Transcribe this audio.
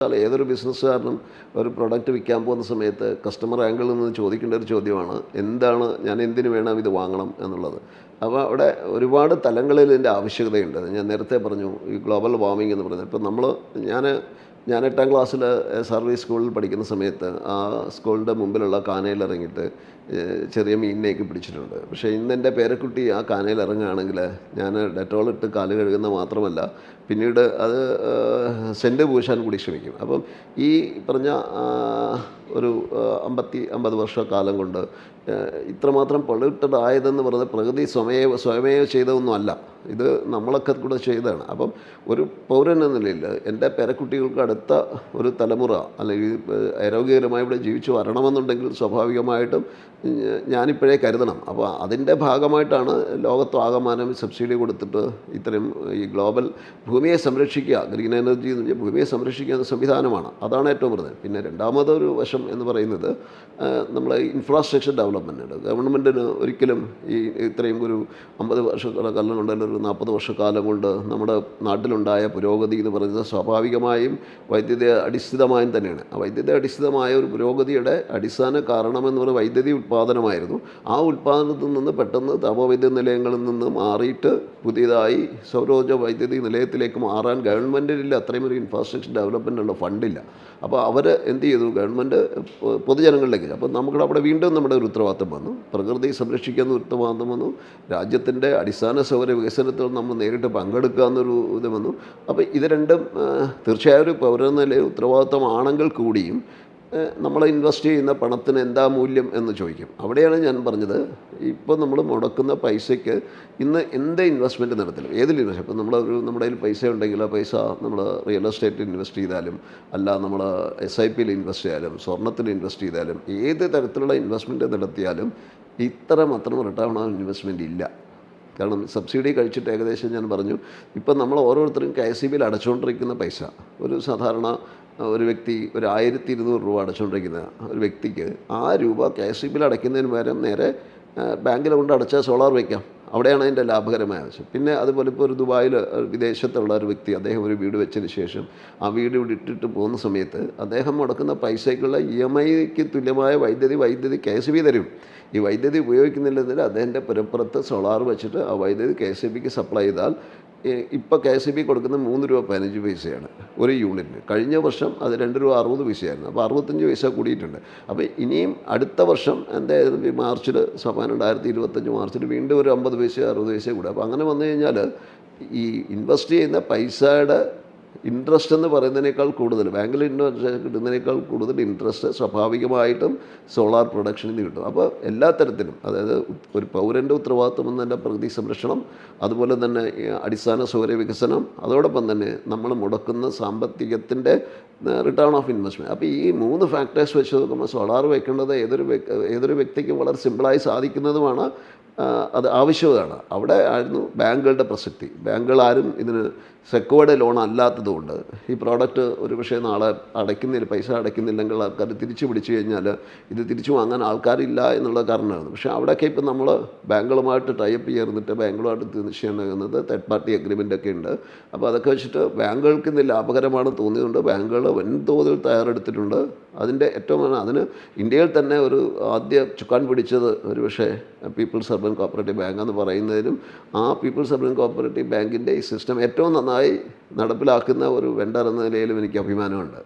ഏതൊരു ബിസിനസ്സുകാരനും ഒരു പ്രൊഡക്റ്റ് വിൽക്കാൻ പോകുന്ന സമയത്ത് കസ്റ്റമർ ആംഗിളിൽ നിന്ന് ചോദിക്കേണ്ട ഒരു ചോദ്യമാണ്, എന്താണ് ഞാൻ എന്തിനു വേണം ഇത് വാങ്ങണം എന്നുള്ളത്. അപ്പോൾ അവിടെ ഒരുപാട് തലങ്ങളിൽ ഇതിൻ്റെ ആവശ്യകതയുണ്ട്. ഞാൻ നേരത്തെ പറഞ്ഞു ഈ ഗ്ലോബൽ വാർമിംഗ് എന്ന് പറയുന്നത്. ഇപ്പം ഞാൻ 8ാം ക്ലാസ്സിൽ സർവീസ് സ്കൂളിൽ പഠിക്കുന്ന സമയത്ത് ആ സ്കൂളിൻ്റെ മുമ്പിലുള്ള കാനയിൽ ഇറങ്ങിയിട്ട് ചെറിയ മീനിനെയൊക്കെ പിടിച്ചിട്ടുണ്ട്. പക്ഷേ ഇന്ന് എൻ്റെ പേരക്കുട്ടി ആ കാനയിൽ ഇറങ്ങുകയാണെങ്കിൽ ഞാൻ ഡെറ്റോൾ ഇട്ട് കാല് കഴുകുന്ന മാത്രമല്ല, പിന്നീട് അത് സെൻറ്റ് പൂശാൻ കൂടി ശ്രമിക്കും. അപ്പം ഈ പറഞ്ഞ ഒരു 50 വർഷക്കാലം കൊണ്ട് ഇത്രമാത്രം പൊള്യൂട്ടഡ് ആയതെന്ന് പറയുന്നത് പ്രകൃതി സ്വയമേ ചെയ്തതൊന്നും അല്ല, ഇത് നമ്മളൊക്കെ കൂടെ ചെയ്തതാണ്. അപ്പം ഒരു പൗരൻ എന്ന നിലയിൽ എൻ്റെ പേരക്കുട്ടികൾക്ക് അടുത്ത ഒരു തലമുറ അല്ലെങ്കിൽ ആരോഗ്യകരമായി ഇവിടെ ജീവിച്ചു വരണമെന്നുണ്ടെങ്കിൽ സ്വാഭാവികമായിട്ടും ഞാനിപ്പോഴേ കരുതണം. അപ്പോൾ അതിൻ്റെ ഭാഗമായിട്ടാണ് ലോകത്താകമാനം സബ്സിഡി കൊടുത്തിട്ട് ഇത്തരം ഈ ഗ്ലോബൽ ഭൂമിയെ സംരക്ഷിക്കുക, ഗ്രീൻ എനർജി എന്ന് പറഞ്ഞാൽ ഭൂമിയെ സംരക്ഷിക്കുക എന്ന സംവിധാനമാണ്. അതാണ് ഏറ്റവും പ്രധാനം. പിന്നെ രണ്ടാമതൊരു വശം എന്ന് പറയുന്നത് നമ്മൾ ഇൻഫ്രാസ്ട്രക്ചർ ഡെവലപ്മെൻറ്റ്. ഗവൺമെൻറ്റിന് ഒരിക്കലും ഈ ഇത്രയും ഒരു 50 വർഷക്കാലം കൊണ്ട് അല്ലെങ്കിൽ ഒരു 40 വർഷക്കാലം കൊണ്ട് നമ്മുടെ നാട്ടിലുണ്ടായ പുരോഗതി എന്ന് പറയുന്നത് സ്വാഭാവികമായും വൈദ്യുതി അടിസ്ഥിതമായും തന്നെയാണ്. ആ വൈദ്യുതി അടിസ്ഥിതമായ ഒരു പുരോഗതിയുടെ അടിസ്ഥാന കാരണമെന്ന് പറയുന്നത് വൈദ്യുതി ഉൽപ്പാദനമായിരുന്നു. ആ ഉൽപ്പാദനത്തിൽ നിന്ന് പെട്ടെന്ന് താപവൈദ്യുത നിലയങ്ങളിൽ നിന്ന് മാറിയിട്ട് പുതിയതായി സൗരോർജ്ജ വൈദ്യുതി നിലയത്തിലേക്ക് മാറാൻ ഗവൺമെൻറ്റിനില്ല, അത്രയും ഒരു ഇൻഫ്രാസ്ട്രക്ചർ ഡെവലപ്മെൻറ്റുള്ള ഫണ്ടില്ല. അപ്പോൾ അവർ എന്ത് ചെയ്തു, ഗവൺമെൻറ് പൊതുജനങ്ങളിലേക്ക്. അപ്പോൾ അവിടെ വീണ്ടും നമ്മുടെ ഒരു ഉത്തരവാദിത്തം വന്നു, പ്രകൃതി സംരക്ഷിക്കുന്ന ഉത്തരവാദിത്തം വന്നു, രാജ്യത്തിൻ്റെ അടിസ്ഥാന സൗകര്യ വികസനത്തിൽ നമ്മൾ നേരിട്ട് പങ്കെടുക്കുക എന്നൊരു ഇത് വന്നു. അപ്പോൾ ഇത് രണ്ടും തീർച്ചയായും ഒരു പൗരനെന്ന നിലയിൽ ഉത്തരവാദിത്തമാണെങ്കിൽ കൂടിയും നമ്മൾ ഇൻവെസ്റ്റ് ചെയ്യുന്ന പണത്തിന് എന്താ മൂല്യം എന്ന് ചോദിക്കും. അവിടെയാണ് ഞാൻ പറഞ്ഞത്, ഇപ്പോൾ നമ്മൾ മുടക്കുന്ന പൈസയ്ക്ക് ഇന്ന് എന്ത് ഇൻവെസ്റ്റ്മെൻറ്റ് നടത്തിലും, ഏതിൽ ഇൻവെസ്റ്റ്, ഇപ്പോൾ നമ്മുടെ കയ്യിൽ പൈസ ഉണ്ടെങ്കിൽ ആ പൈസ നമ്മൾ റിയൽ എസ്റ്റേറ്റിൽ ഇൻവെസ്റ്റ് ചെയ്താലും, അല്ല നമ്മൾ SIPയിൽ ഇൻവെസ്റ്റ് ചെയ്താലും, സ്വർണ്ണത്തിൽ ഇൻവെസ്റ്റ് ചെയ്താലും, ഏത് തരത്തിലുള്ള ഇൻവെസ്റ്റ്മെൻറ്റ് നടത്തിയാലും മാത്രം റിട്ടേൺ ഓൺ ഇൻവെസ്റ്റ്മെൻറ്റ് ഇല്ല. കാരണം സബ്സിഡി കഴിച്ചിട്ട് ഏകദേശം ഞാൻ പറഞ്ഞു, ഇപ്പം നമ്മൾ ഓരോരുത്തരും KSEBയിൽ അടച്ചുകൊണ്ടിരിക്കുന്ന പൈസ, ഒരു സാധാരണ ഒരു വ്യക്തി ഒരു 1200 രൂപ അടച്ചുകൊണ്ടിരിക്കുന്ന ഒരു വ്യക്തിക്ക് ആ രൂപ KSEBയിൽ അടയ്ക്കുന്നതിന് പകരം നേരെ ബാങ്കിൽ കൊണ്ട് അടച്ചാൽ സോളാർ വയ്ക്കാം. അവിടെയാണ് അതിൻ്റെ ലാഭകരമായ ആവശ്യം. പിന്നെ അതുപോലെ ഇപ്പോൾ ഒരു ദുബായിൽ വിദേശത്തുള്ള ഒരു വ്യക്തി, അദ്ദേഹം ഒരു വീട് വെച്ചതിന് ശേഷം ആ വീട് ഇവിടെ ഇട്ടിട്ട് പോകുന്ന സമയത്ത് അദ്ദേഹം മുടക്കുന്ന പൈസയ്ക്കുള്ള EMIക്ക് തുല്യമായ വൈദ്യുതി KSEB തരും. ഈ വൈദ്യുതി ഉപയോഗിക്കുന്നില്ലെന്നതിൽ അദ്ദേഹത്തിൻ്റെ പുരപ്പുറത്ത് സോളാർ വെച്ചിട്ട് ആ വൈദ്യുതി KSEBക്ക് സപ്ലൈ ചെയ്താൽ ഇപ്പോൾ KSEB കൊടുക്കുന്ന 3 രൂപ 15 പൈസയാണ് ഒരു യൂണിറ്റിന്. കഴിഞ്ഞ വർഷം അത് 2 രൂപ 60 പൈസയായിരുന്നു. അപ്പോൾ 65 പൈസ കൂടിയിട്ടുണ്ട്. അപ്പോൾ ഇനിയും അടുത്ത വർഷം മാർച്ചിൽ 2025 മാർച്ചിൽ വീണ്ടും ഒരു 50 പൈസ 60 പൈസ കൂടെ. അപ്പോൾ അങ്ങനെ വന്നു കഴിഞ്ഞാൽ ഈ ഇൻവെസ്റ്റ് ചെയ്യുന്ന പൈസയുടെ ഇൻട്രസ്റ്റ് എന്ന് പറയുന്നതിനേക്കാൾ കൂടുതൽ, ബാങ്കിൽ ഇൻവെസ്റ്റ് കിട്ടുന്നതിനേക്കാൾ കൂടുതൽ ഇൻട്രസ്റ്റ് സ്വാഭാവികമായിട്ടും സോളാർ പ്രൊഡക്ഷനിൽ നിന്ന് കിട്ടും. അപ്പോൾ എല്ലാ തരത്തിലും, അതായത് ഒരു പൗരൻ്റെ ഉത്തരവാദിത്വം എന്നതിൻ്റെ പ്രകൃതി സംരക്ഷണം, അതുപോലെ തന്നെ അടിസ്ഥാന സൗകര്യ വികസനം, അതോടൊപ്പം തന്നെ നമ്മൾ മുടക്കുന്ന സാമ്പത്തികത്തിൻ്റെ റിട്ടേൺ ഓഫ് ഇൻവെസ്റ്റ്മെൻറ്റ്. അപ്പോൾ ഈ 3 ഫാക്ടേഴ്സ് വെച്ച് നോക്കുമ്പോൾ സോളാർ വയ്ക്കേണ്ടത് ഏതൊരു വ്യക്തിക്കും വളരെ സിമ്പിളായി സാധിക്കുന്നതുമാണ്. അത് ആവശ്യമാണ്. അവിടെ ആയിരുന്നു ബാങ്കുകളുടെ പ്രസക്തി. ബാങ്കുകൾ ആരും ഇതിന് സെക്യൂർഡ് ലോൺ അല്ലാത്തതുകൊണ്ട് ഈ പ്രോഡക്റ്റ് ഒരു പക്ഷേ നാളെ പൈസ അടയ്ക്കുന്നില്ലെങ്കിൽ ആൾക്കാർ തിരിച്ചു പിടിച്ചു കഴിഞ്ഞാൽ ഇത് തിരിച്ചു വാങ്ങാൻ ആൾക്കാരില്ല എന്നുള്ള കാരണമായിരുന്നു. പക്ഷേ അവിടെയൊക്കെ ഇപ്പം നമ്മൾ ബാങ്കുകളുമായിട്ട് ടൈപ്പ് ചേർന്നിട്ട് ബാങ്കുകളുമായിട്ട് ചെയ്യേണ്ടത് തേർഡ് പാർട്ടി അഗ്രിമെൻ്റ് ഒക്കെ ഉണ്ട്. അപ്പോൾ അതൊക്കെ വെച്ചിട്ട് ബാങ്കുകൾക്ക് ഇന്ന് ലാഭകരമാണെന്ന് തോന്നിയതുകൊണ്ട് ബാങ്കുകൾ വൻതോതിൽ തയ്യാറെടുത്തിട്ടുണ്ട്. അതിന് ഇന്ത്യയിൽ തന്നെ ഒരു ആദ്യ ചുക്കാൻ പിടിച്ചത് ഒരു പക്ഷേ പീപ്പിൾസ് അർബൻ കോപ്പറേറ്റീവ് ബാങ്ക് എന്ന് പറയുന്നതിനും, ആ പീപ്പിൾസ് അർബൻ കോപ്പറേറ്റീവ് ബാങ്കിൻ്റെ ഈ സിസ്റ്റം ഏറ്റവും നന്നായി നടപ്പിലാക്കുന്ന ഒരു വെണ്ടർ എന്ന നിലയിലും എനിക്ക് അഭിമാനമുണ്ട്.